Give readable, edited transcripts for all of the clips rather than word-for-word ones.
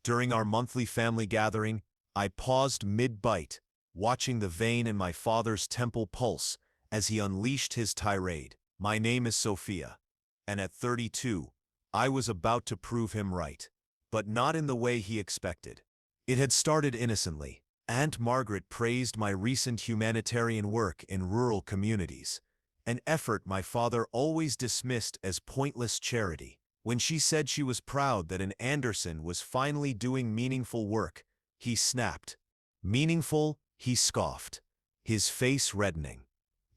During our monthly family gathering, I paused mid-bite, watching the vein in my father's temple pulse as he unleashed his tirade. My name is Sophia, and at 32, I was about to prove him right, but not in the way he expected. It had started innocently. Aunt Margaret praised my recent humanitarian work in rural communities, an effort my father always dismissed as pointless charity. When she said she was proud that an Anderson was finally doing meaningful work, he snapped. Meaningful, he scoffed, his face reddening.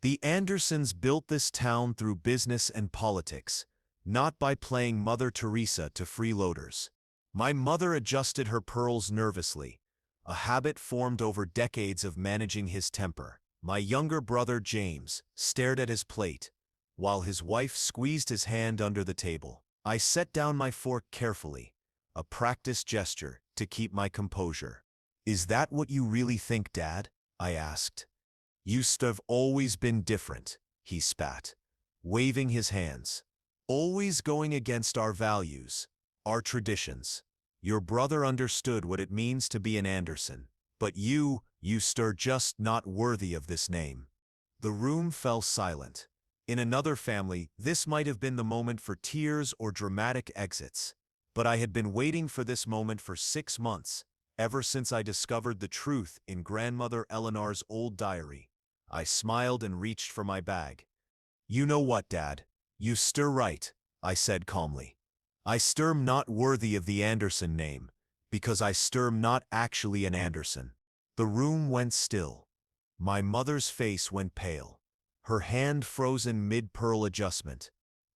The Andersons built this town through business and politics, not by playing Mother Teresa to freeloaders. My mother adjusted her pearls nervously, a habit formed over decades of managing his temper. My younger brother James stared at his plate, while his wife squeezed his hand under the table. I set down my fork carefully, a practiced gesture to keep my composure. "Is that what you really think, Dad?" I asked. "You've always been different," he spat, waving his hands. "Always going against our values, our traditions. Your brother understood what it means to be an Anderson, but you're just not worthy of this name." The room fell silent. In another family, this might have been the moment for tears or dramatic exits, but I had been waiting for this moment for 6 months, ever since I discovered the truth in Grandmother Eleanor's old diary. I smiled and reached for my bag. "You know what, Dad? You're right," I said calmly. "I'm not worthy of the Anderson name, because I'm not actually an Anderson." The room went still. My mother's face went pale, her hand frozen mid-pearl adjustment.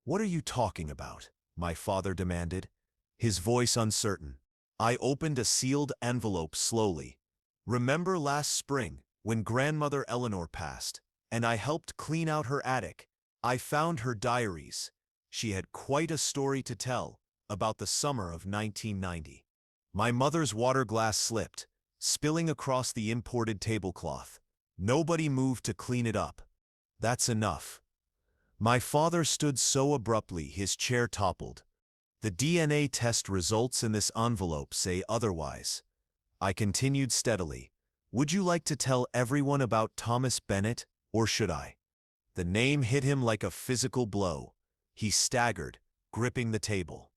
"What are you talking about?" my father demanded, his voice uncertain. I opened a sealed envelope slowly. "Remember last spring, when Grandmother Eleanor passed, and I helped clean out her attic? I found her diaries. She had quite a story to tell about the summer of 1990. My mother's water glass slipped, spilling across the imported tablecloth. Nobody moved to clean it up. "That's enough." My father stood so abruptly his chair toppled. "The DNA test results in this envelope say otherwise." I continued steadily. "Would you like to tell everyone about Thomas Bennett, or should I?" The name hit him like a physical blow. He staggered, gripping the table.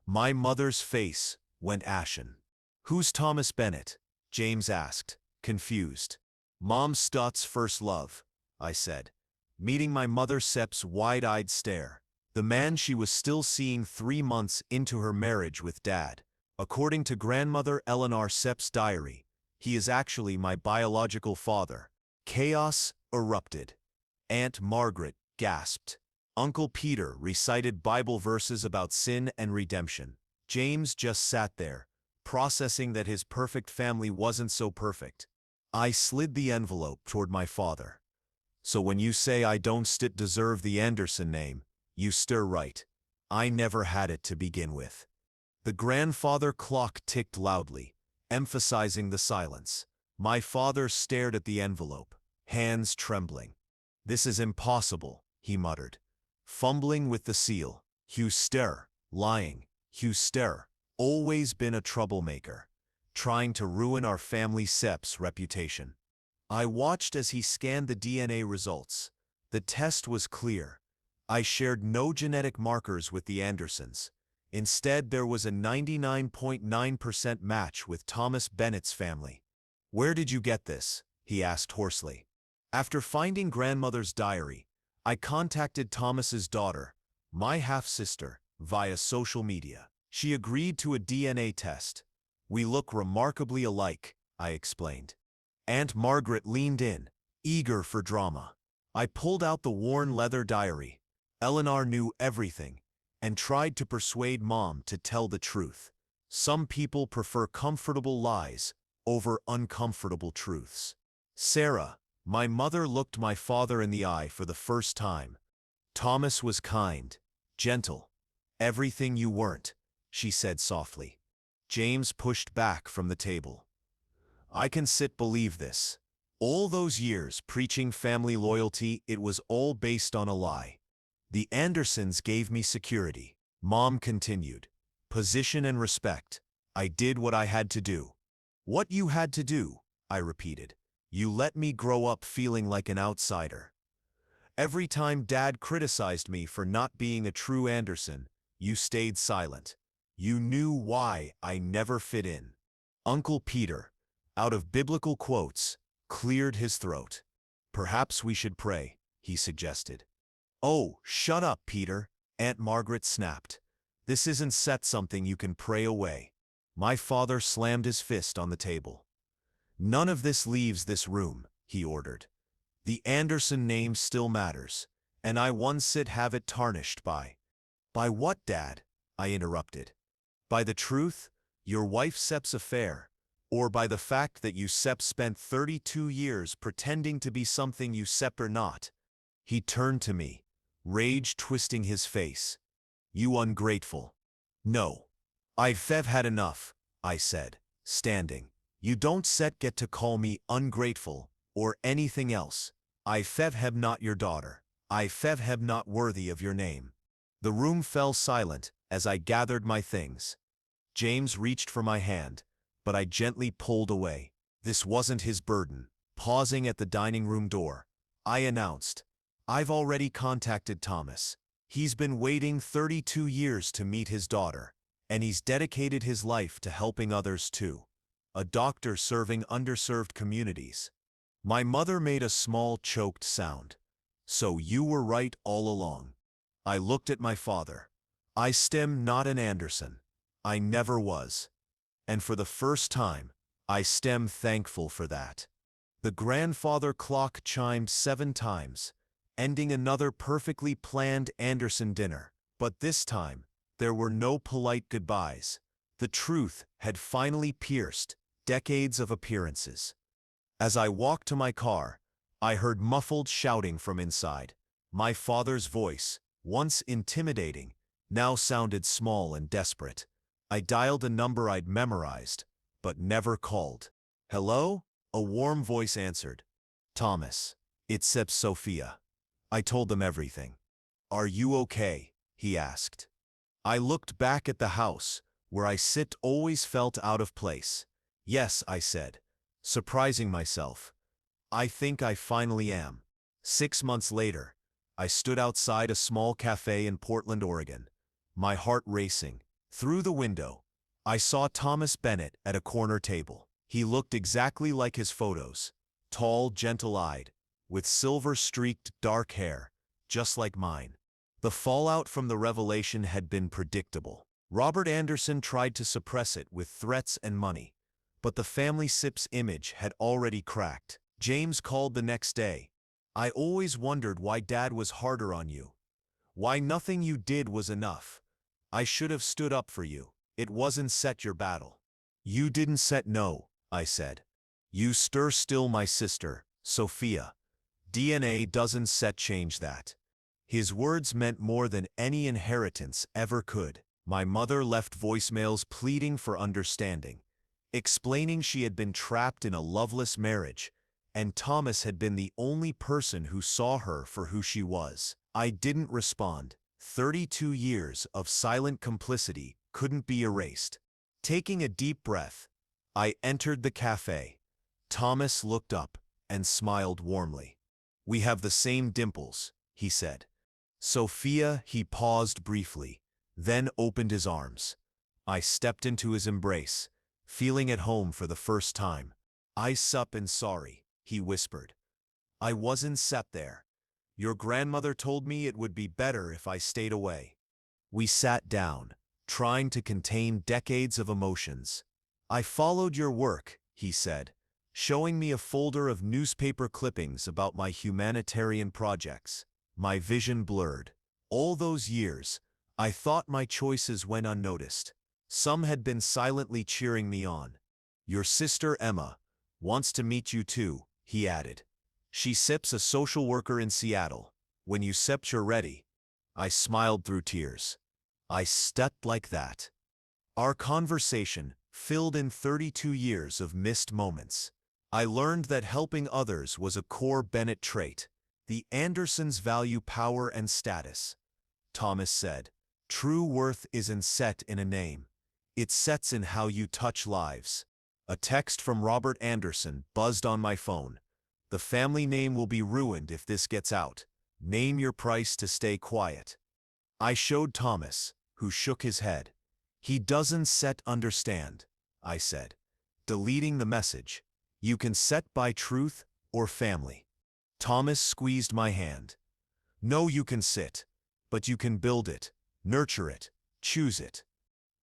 My mother's face went ashen. "Who's Thomas Bennett?" James asked, confused. "Mom Stott's first love," I said, meeting my mother Sepp's wide-eyed stare. "The man she was still seeing 3 months into her marriage with Dad. According to Grandmother Eleanor Sepp's diary, he is actually my biological father." Chaos erupted. Aunt Margaret gasped. Uncle Peter recited Bible verses about sin and redemption. James just sat there, processing that his perfect family wasn't so perfect. I slid the envelope toward my father. "So when you say I don't deserve the Anderson name, you're right. I never had it to begin with." The grandfather clock ticked loudly, emphasizing the silence. My father stared at the envelope, hands trembling. "This is impossible," he muttered, fumbling with the seal. Lying. Always been a troublemaker, trying to ruin our family Sepp's reputation." I watched as he scanned the DNA results. The test was clear. I shared no genetic markers with the Andersons. Instead, there was a 99.9% match with Thomas Bennett's family. "Where did you get this?" he asked hoarsely. After finding Grandmother's diary, I contacted Thomas's daughter, my half-sister, via social media. She agreed to a DNA test. "We look remarkably alike," I explained. Aunt Margaret leaned in, eager for drama. I pulled out the worn leather diary. Eleanor knew everything, and tried to persuade Mom to tell the truth. Some people prefer comfortable lies over uncomfortable truths. "Sarah," my mother looked my father in the eye for the first time. "Thomas was kind, gentle. Everything you weren't," she said softly. James pushed back from the table. "I can believe this. All those years preaching family loyalty, it was all based on a lie. The Andersons gave me security," Mom continued, "position and respect. I did what I had to do. What you had to do, I repeated. You let me grow up feeling like an outsider. Every time Dad criticized me for not being a true Anderson, you stayed silent. You knew why I never fit in. Uncle Peter, out of biblical quotes, cleared his throat. Perhaps we should pray, he suggested. Oh, shut up, Peter, Aunt Margaret snapped. This isn't set something you can pray away. My father slammed his fist on the table. None of this leaves this room, he ordered. The Anderson name still matters, and I once have it tarnished by. By what, Dad? I interrupted. By the truth, your wife Sep's affair, or by the fact that you Sep spent 32 years pretending to be something you Sep are not? He turned to me, rage twisting his face. You ungrateful. No. I've had enough, I said, standing. You don't get to call me ungrateful, or anything else. I have not your daughter. I have not worthy of your name. The room fell silent as I gathered my things. James reached for my hand, but I gently pulled away. This wasn't his burden. Pausing at the dining room door, I announced, I've already contacted Thomas. He's been waiting 32 years to meet his daughter, and he's dedicated his life to helping others too. A doctor serving underserved communities. My mother made a small choked sound. So you were right all along. I looked at my father. I stem not an Anderson. I never was. And for the first time, I stem thankful for that. The grandfather clock chimed 7 times, ending another perfectly planned Anderson dinner. But this time, there were no polite goodbyes. The truth had finally pierced decades of appearances. As I walked to my car, I heard muffled shouting from inside. My father's voice, once intimidating, now sounded small and desperate. I dialed a number I'd memorized, but never called. Hello? A warm voice answered. Thomas. It's Sophia. I told them everything. Are you okay? He asked. I looked back at the house, where I always felt out of place. Yes, I said, surprising myself. I think I finally am. 6 months later, I stood outside a small cafe in Portland, Oregon, my heart racing. Through the window, I saw Thomas Bennett at a corner table. He looked exactly like his photos, tall, gentle-eyed, with silver-streaked dark hair, just like mine. The fallout from the revelation had been predictable. Robert Anderson tried to suppress it with threats and money, but the family Sip's image had already cracked. James called the next day. I always wondered why Dad was harder on you. Why nothing you did was enough. I should have stood up for you. It wasn't your battle. You didn't no, I said. You still my sister, Sophia. DNA doesn't change that. His words meant more than any inheritance ever could. My mother left voicemails pleading for understanding, explaining she had been trapped in a loveless marriage, and Thomas had been the only person who saw her for who she was. I didn't respond. 32 years of silent complicity couldn't be erased. Taking a deep breath, I entered the cafe. Thomas looked up and smiled warmly. We have the same dimples, he said. Sophia, he paused briefly, then opened his arms. I stepped into his embrace, feeling at home for the first time. I sup and sorry, he whispered. I wasn't there. Your grandmother told me it would be better if I stayed away. We sat down, trying to contain decades of emotions. I followed your work, he said, showing me a folder of newspaper clippings about my humanitarian projects. My vision blurred. All those years, I thought my choices went unnoticed. Some had been silently cheering me on. Your sister Emma wants to meet you too, he added. She Sip's a social worker in Seattle. When you you're ready. I smiled through tears. I stepped like that. Our conversation filled in 32 years of missed moments. I learned that helping others was a core Bennett trait. The Andersons value power and status. Thomas said, true worth isn't set in a name. It sets in how you touch lives. A text from Robert Anderson buzzed on my phone. The family name will be ruined if this gets out. Name your price to stay quiet. I showed Thomas, who shook his head. He doesn't set understand, I said, deleting the message. You can set by truth or family. Thomas squeezed my hand. No, you can sit, but you can build it, nurture it, choose it.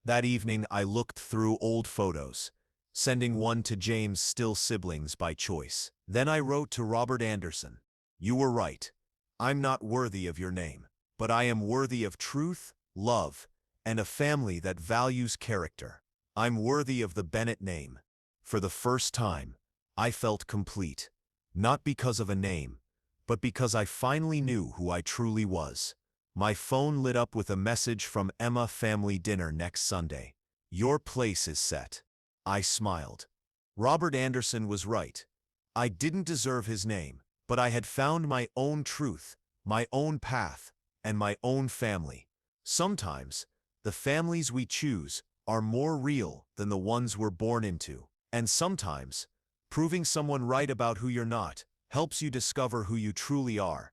That evening I looked through old photos, sending one to James' still siblings by choice. Then I wrote to Robert Anderson. You were right. I'm not worthy of your name, but I am worthy of truth, love, and a family that values character. I'm worthy of the Bennett name. For the first time, I felt complete, not because of a name, but because I finally knew who I truly was. My phone lit up with a message from Emma. Family dinner next Sunday. Your place is set. I smiled. Robert Anderson was right. I didn't deserve his name, but I had found my own truth, my own path, and my own family. Sometimes, the families we choose are more real than the ones we're born into. And sometimes, proving someone right about who you're not helps you discover who you truly are.